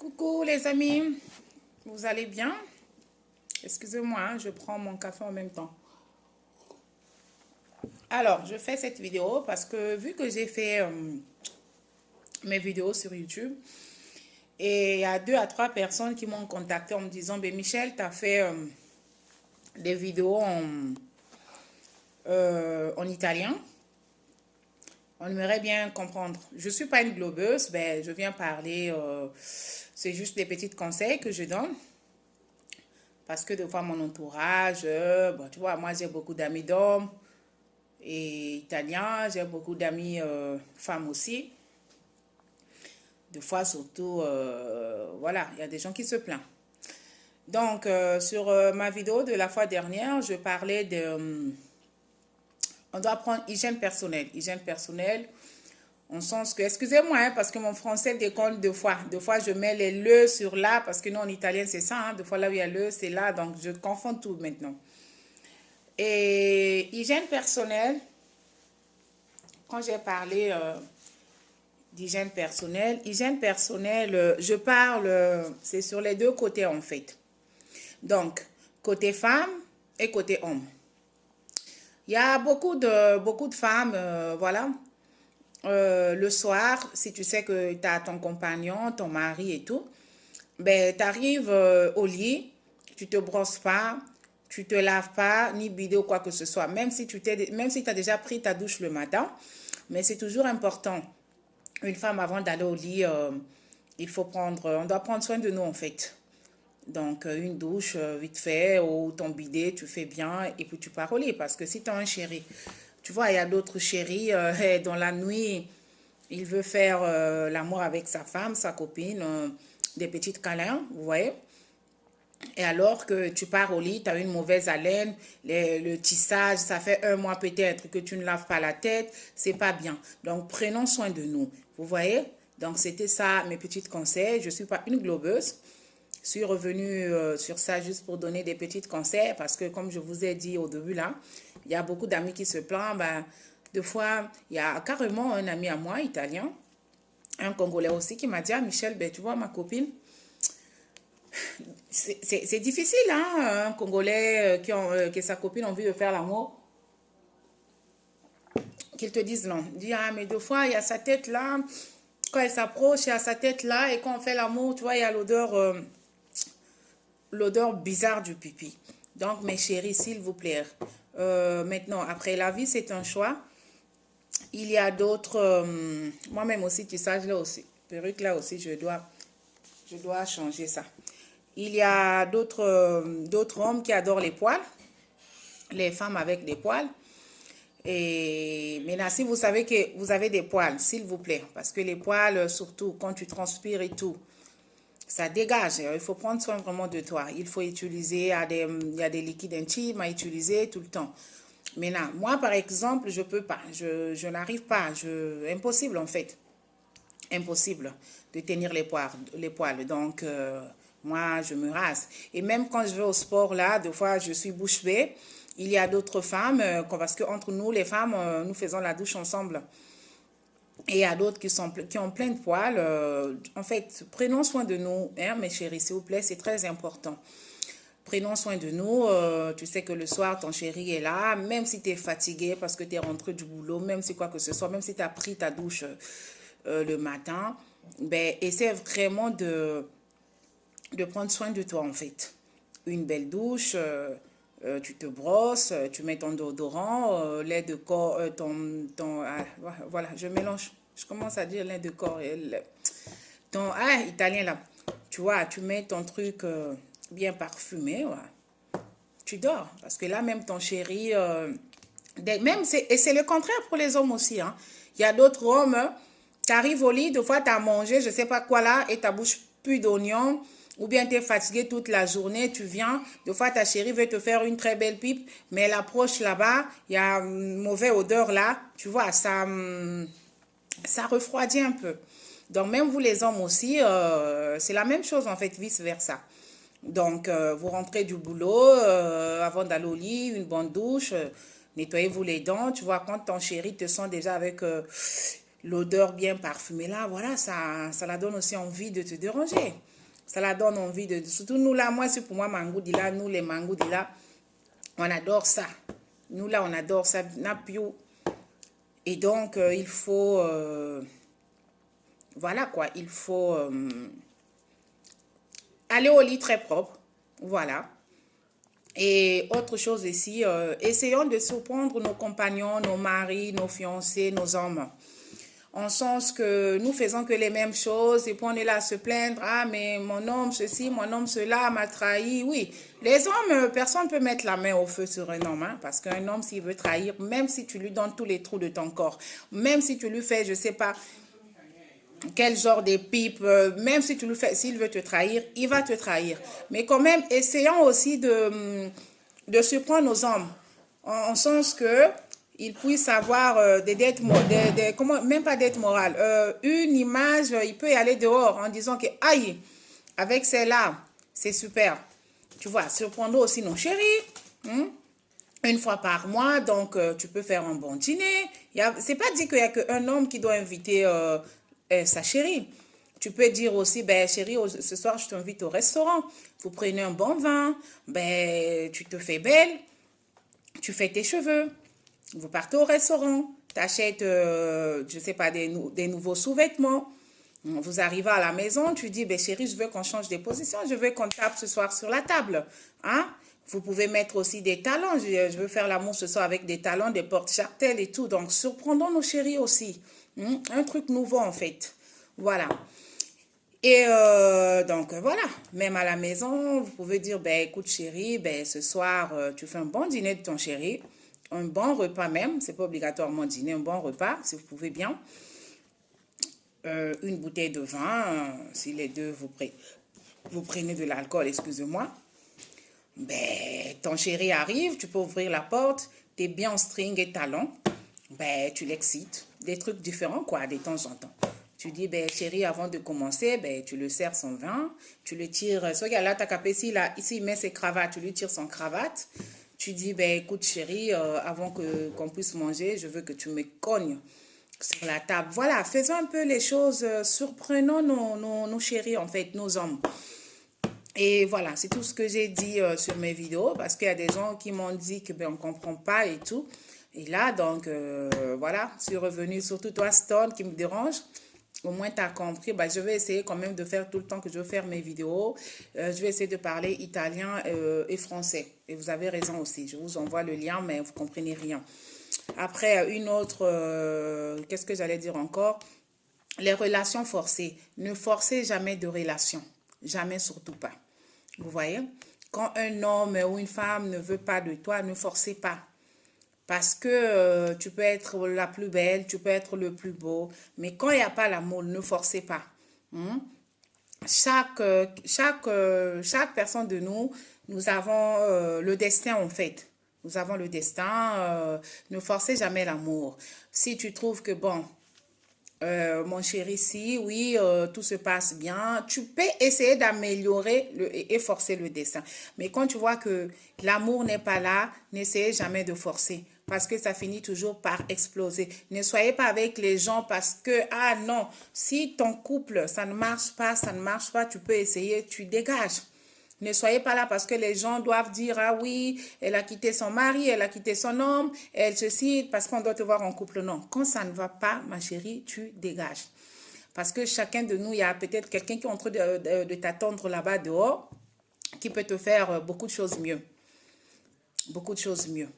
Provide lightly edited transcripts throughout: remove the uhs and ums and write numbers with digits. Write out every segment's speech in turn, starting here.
Coucou les amis, vous allez bien? Excusez-moi, hein, je prends mon café en même temps. Alors, je fais cette vidéo parce que vu que j'ai fait mes vidéos sur YouTube, et il y a 2 à 3 personnes qui m'ont contacté en me disant, ben Michel, tu as fait des vidéos en italien. On aimerait bien comprendre. Je ne suis pas une globeuse, ben, je viens parler, c'est juste des petits conseils que je donne. Parce que des fois, mon entourage, bon, tu vois, moi j'ai beaucoup d'amis d'hommes et italiens, j'ai beaucoup d'amis femmes aussi. Des fois, surtout, voilà, il y a des gens qui se plaignent. Donc, sur ma vidéo de la fois dernière, je parlais de... on doit prendre hygiène personnelle. Hygiène personnelle, en sens que, excusez-moi, hein, parce que mon français déconne 2 fois. 2 fois, je mets les le sur là, parce que nous, en italien, c'est ça. Hein, 2 fois, là où il y a le, c'est là. Donc, je confonds tout maintenant. Et quand j'ai parlé hygiène personnelle, je parle, c'est sur les 2 côtés en fait. Donc, côté femme et côté homme. Il y a beaucoup de femmes, voilà. Le soir, si tu sais que tu as ton compagnon, ton mari et tout, ben, tu arrives au lit, tu te brosses pas, tu te laves pas, ni bidet ou quoi que ce soit, même si tu as déjà pris ta douche le matin, mais c'est toujours important. Une femme, avant d'aller au lit, on doit prendre soin de nous en fait. Donc, une douche vite fait ou ton bidet, tu fais bien et puis tu pars au lit. Parce que si tu as un chéri, tu vois, il y a d'autres chéris, dans la nuit, il veut faire l'amour avec sa femme, sa copine, des petites câlins, vous voyez. Et alors que tu pars au lit, tu as une mauvaise haleine, le tissage, ça fait 1 mois peut-être que tu ne laves pas la tête, c'est pas bien. Donc, prenons soin de nous. Vous voyez? Donc, c'était ça mes petits conseils. Je ne suis pas une globeuse. Je suis revenue sur ça juste pour donner des petits conseils parce que, comme je vous ai dit au début, là, il y a beaucoup d'amis qui se plaignent. Ben, 2 fois, il y a carrément un ami à moi, italien, un Congolais aussi, qui m'a dit, ah, Michel, ben, tu vois, ma copine, c'est difficile, hein, un Congolais que sa copine a envie de faire l'amour, qu'il te dise non. Il dit, ah, mais 2 fois, il y a sa tête là, quand elle s'approche, il y a sa tête là, et quand on fait l'amour, tu vois, il y a l'odeur bizarre du pipi. Donc, mes chéris, s'il vous plaît, maintenant, après la vie, c'est un choix. Il y a d'autres, moi-même aussi, tissage là aussi, perruque là aussi, je dois changer ça. Il y a d'autres hommes qui adorent les poils, les femmes avec des poils. Et maintenant, si vous savez que vous avez des poils, s'il vous plaît, parce que les poils, surtout quand tu transpires et tout, ça dégage. Il faut prendre soin vraiment de toi. Il faut utiliser, il y a des liquides intimes à utiliser tout le temps. Maintenant, moi, par exemple, je peux pas. Je n'arrive pas. Impossible, en fait. Impossible de tenir les poils. Donc, moi, je me rase. Et même quand je vais au sport, là, 2 fois, je suis bouche bée. Il y a d'autres femmes, parce qu'entre nous, les femmes, nous faisons la douche ensemble. Et il y a d'autres qui ont plein de poils. En fait, prenons soin de nous, hein, mes chéris, s'il vous plaît, c'est très important. Prenons soin de nous. Tu sais que le soir, ton chéri est là, même si tu es fatigué parce que tu es rentré du boulot, même si quoi que ce soit, même si tu as pris ta douche le matin, ben, essaie vraiment de prendre soin de toi, en fait. Une belle douche, tu te brosses, tu mets ton déodorant, lait de corps, voilà, je mélange. Je commence à dire lait de corps. Italien là. Tu vois, tu mets ton truc bien parfumé, ouais. Tu dors. Parce que là, même ton chéri, et c'est le contraire pour les hommes aussi. Hein. Il y a d'autres hommes, tu arrives au lit, 2 fois, tu as mangé, je ne sais pas quoi là, et ta bouche plus d'oignons, ou bien tu es fatigué toute la journée, tu viens, 2 fois, ta chérie veut te faire une très belle pipe, mais elle approche là-bas, il y a une mauvaise odeur là, tu vois, ça refroidit un peu. Donc, même vous les hommes aussi, c'est la même chose en fait, vice-versa. Donc, vous rentrez du boulot, avant d'aller au lit, une bonne douche, nettoyez-vous les dents. Tu vois, quand ton chéri te sent déjà avec l'odeur bien parfumée là, voilà, ça la donne aussi envie de te déranger. Ça la donne envie de... Surtout nous là, moi c'est pour moi mango là, nous les mango là, on adore ça. Nous là, on adore ça, napio. Et donc, il faut... voilà quoi, il faut aller au lit très propre. Voilà. Et autre chose ici, essayons de surprendre nos compagnons, nos maris, nos fiancés, nos hommes. En sens que nous faisons que les mêmes choses et puis on est là à se plaindre. Ah, mais mon homme ceci, mon homme cela m'a trahi. Oui, les hommes, personne ne peut mettre la main au feu sur un homme. Hein, parce qu'un homme, s'il veut trahir, même si tu lui donnes tous les trous de ton corps, même si tu lui fais, je ne sais pas, quel genre de pipe, même si tu le fais, s'il veut te trahir, il va te trahir. Mais quand même, essayons aussi de surprendre nos hommes, en sens que ils puissent avoir des dettes, comment, même pas dettes morales, une image, il peut y aller dehors en disant que, aïe, avec celle-là, c'est super. Tu vois, surprendre aussi nos chéris, une fois par mois, donc tu peux faire un bon dîner. C'est pas dit qu'il n'y a qu'un homme qui doit inviter sa chérie. Tu peux dire aussi, ben chérie, ce soir je t'invite au restaurant. Vous prenez un bon vin, ben tu te fais belle, tu fais tes cheveux, vous partez au restaurant, tu achètes, je sais pas, des nouveaux sous-vêtements. Vous arrivez à la maison, tu dis, ben chérie, je veux qu'on change des positions, je veux qu'on tape ce soir sur la table. Hein? Vous pouvez mettre aussi des talons. Je veux faire l'amour ce soir avec des talons, des porte-chartelles et tout. Donc, surprendons nos chéris aussi. Un truc nouveau, en fait. Voilà. Et donc, voilà. Même à la maison, vous pouvez dire, ben écoute chérie, ben, ce soir, tu fais un bon dîner de ton chéri. Un bon repas même. C'est pas obligatoirement dîner, un bon repas, si vous pouvez bien. Une bouteille de vin, si les deux vous prenez de l'alcool, excusez-moi. Ben, ton chéri arrive, tu peux ouvrir la porte, t'es bien en string et talons, ben, tu l'excites. Des trucs différents, quoi, de temps en temps. Tu dis, ben, chéri, avant de commencer, ben, tu le sers son vin, tu le tires, regarde là, t'as capé, ici, il met ses cravates, tu lui tires son cravate. Tu dis, ben, écoute, chéri, avant qu'on puisse manger, je veux que tu me cognes sur la table. Voilà, faisons un peu les choses, surprenons nos chéris, en fait, nos hommes. Et voilà, c'est tout ce que j'ai dit sur mes vidéos, parce qu'il y a des gens qui m'ont dit que ben, on ne comprend pas et tout. Et là, donc, voilà, je suis revenue, surtout toi, Stone, qui me dérange. Au moins, tu as compris. Ben, je vais essayer quand même de faire tout le temps que je veux faire mes vidéos. Je vais essayer de parler italien et français. Et vous avez raison aussi. Je vous envoie le lien, mais vous ne comprenez rien. Après, une autre, qu'est-ce que j'allais dire encore? Les relations forcées. Ne forcez jamais de relations. Jamais, surtout pas. Vous voyez? Quand un homme ou une femme ne veut pas de toi, ne forcez pas. Parce que tu peux être la plus belle, tu peux être le plus beau. Mais quand il n'y a pas l'amour, ne forcez pas. Chaque personne de nous, nous avons le destin en fait. Nous avons le destin. Ne forcez jamais l'amour. Si tu trouves que, bon, mon chéri, si, oui, tout se passe bien. Tu peux essayer d'améliorer et forcer le destin. Mais quand tu vois que l'amour n'est pas là, n'essayez jamais de forcer. Parce que ça finit toujours par exploser. Ne soyez pas avec les gens parce que, ah non, si ton couple, ça ne marche pas, tu peux essayer, tu dégages. Ne soyez pas là parce que les gens doivent dire, ah oui, elle a quitté son mari, elle a quitté son homme, elle ceci, parce qu'on doit te voir en couple. Non, quand ça ne va pas, ma chérie, tu dégages. Parce que chacun de nous, il y a peut-être quelqu'un qui est en train de t'attendre là-bas dehors, qui peut te faire beaucoup de choses mieux. Beaucoup de choses mieux.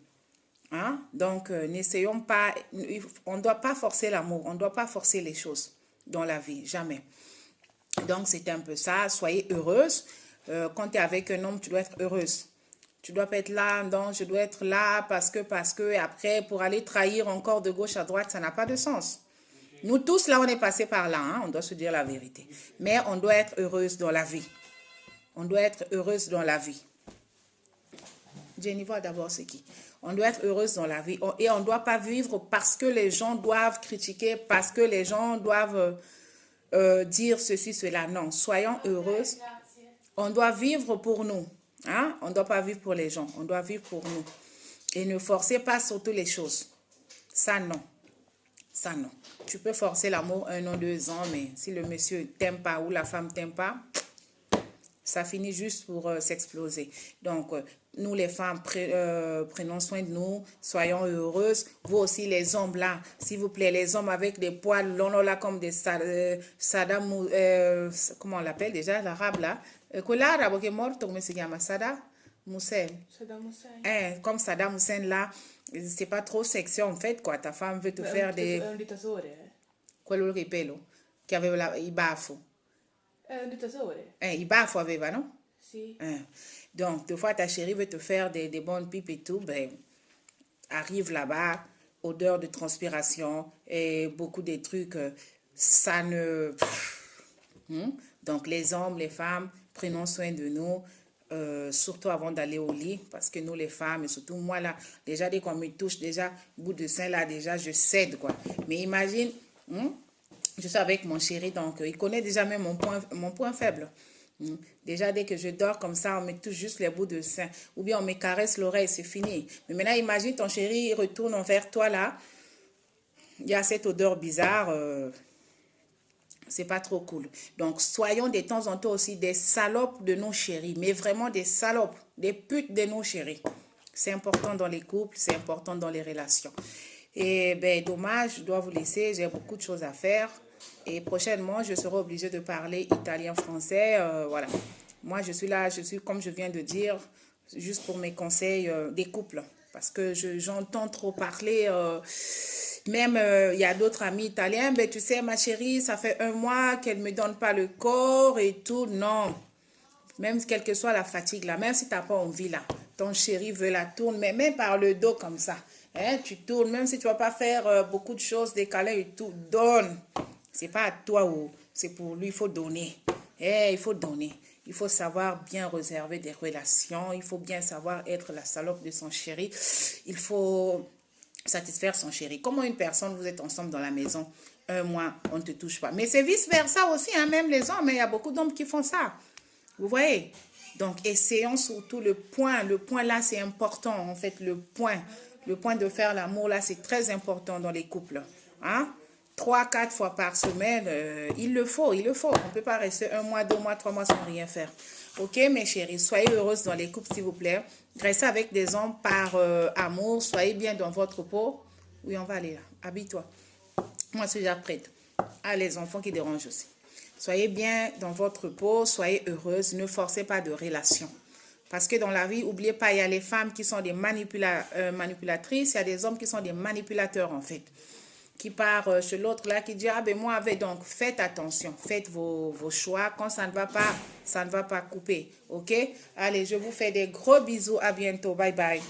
Hein? Donc, n'essayons pas, on ne doit pas forcer l'amour, on ne doit pas forcer les choses dans la vie, jamais. Donc, c'est un peu ça, soyez heureuse. Quand tu es avec un homme, tu dois être heureuse. Tu dois pas être là, non, je dois être là parce que, et après, pour aller trahir encore de gauche à droite, ça n'a pas de sens. Nous tous, là, on est passé par là, hein, on doit se dire la vérité. Mais on doit être heureuse dans la vie. On doit être heureuse dans la vie. Jenny, vois d'abord c'est qui. On doit être heureuse dans la vie. Et on ne doit pas vivre parce que les gens doivent critiquer, parce que les gens doivent dire ceci, cela. Non, soyons heureuses. On doit vivre pour nous. Hein? On ne doit pas vivre pour les gens. On doit vivre pour nous. Et ne forcez pas sur toutes les choses. Ça, non. Ça, non. Tu peux forcer l'amour 1 an, 2 ans, mais si le monsieur t'aime pas ou la femme t'aime pas, ça finit juste pour s'exploser. Donc, nous les femmes, prenons soin de nous, soyons heureuses. Vous aussi les hommes là, s'il vous plaît, les hommes avec des poils longs là comme des Saddam, comment on l'appelle déjà, l'arabe là. L'arabe qui est mort, comment se llama? Saddam Hussein. Saddam Hussein. Comme Saddam Hussein là, c'est pas trop sexy en fait quoi. Ta femme veut te faire des... È un dittatore. Quello che pelo, che aveva i baffi. È un dittatore. I baffi aveva, non? Sì. Donc, des fois, ta chérie veut te faire des bonnes pipes et tout, ben, arrive là-bas, odeur de transpiration et beaucoup de trucs, ça ne... Donc, les hommes, les femmes, prenons soin de nous, surtout avant d'aller au lit, parce que nous, les femmes, et surtout moi, là, déjà, dès qu'on me touche, déjà, bout de sein, là, déjà, je cède, quoi. Mais imagine, je suis avec mon chéri, donc, il connaît déjà même mon point faible. Déjà, dès que je dors comme ça, on me touche juste les bouts de sein. Ou bien on me caresse l'oreille, c'est fini. Mais maintenant, imagine ton chéri, il retourne vers toi là. Il y a cette odeur bizarre. C'est pas trop cool. Donc, soyons de temps en temps aussi des salopes de nos chéris. Mais vraiment des salopes, des putes de nos chéris. C'est important dans les couples, c'est important dans les relations. Et ben, dommage, je dois vous laisser. J'ai beaucoup de choses à faire. Et prochainement, je serai obligée de parler italien-français. Voilà. Moi, je suis là, comme je viens de dire, juste pour mes conseils des couples. Parce que j'entends trop parler. Même, il y a d'autres amis italiens. Ben, tu sais, ma chérie, ça fait 1 mois qu'elle ne me donne pas le corps et tout. Non. Même quelle que soit la fatigue, là. Même si tu n'as pas envie, là. Ton chéri veut la tourne, mais même par le dos comme ça. Hein, tu tournes, même si tu ne vas pas faire beaucoup de choses, des câlins et tout. Donne. C'est pas à toi ou c'est pour lui, il faut donner. Il faut donner. Il faut savoir bien réserver des relations. Il faut bien savoir être la salope de son chéri. Il faut satisfaire son chéri. Comment une personne, vous êtes ensemble dans la maison, 1 mois, on ne te touche pas. Mais c'est vice-versa aussi, hein, même les hommes. Il y a beaucoup d'hommes qui font ça. Vous voyez? Donc, essayons surtout le point. Le point là, c'est important. En fait, le point de faire l'amour là, c'est très important dans les couples. Hein? 3-4 fois par semaine, il le faut. On ne peut pas rester 1 mois, 2 mois, 3 mois sans rien faire. Ok, mes chéris, soyez heureuses dans les couples, s'il vous plaît. Restez avec des hommes par amour. Soyez bien dans votre peau. Oui, on va aller là. Habille-toi. Moi, je suis déjà prête. Ah, les enfants qui dérangent aussi. Soyez bien dans votre peau. Soyez heureuses. Ne forcez pas de relation. Parce que dans la vie, n'oubliez pas, il y a les femmes qui sont des manipulatrices. Il y a des hommes qui sont des manipulateurs, en fait. Qui part chez l'autre là, qui dit, ah ben moi, donc faites attention, faites vos choix. Quand ça ne va pas couper, ok? Allez, je vous fais des gros bisous, à bientôt, bye bye.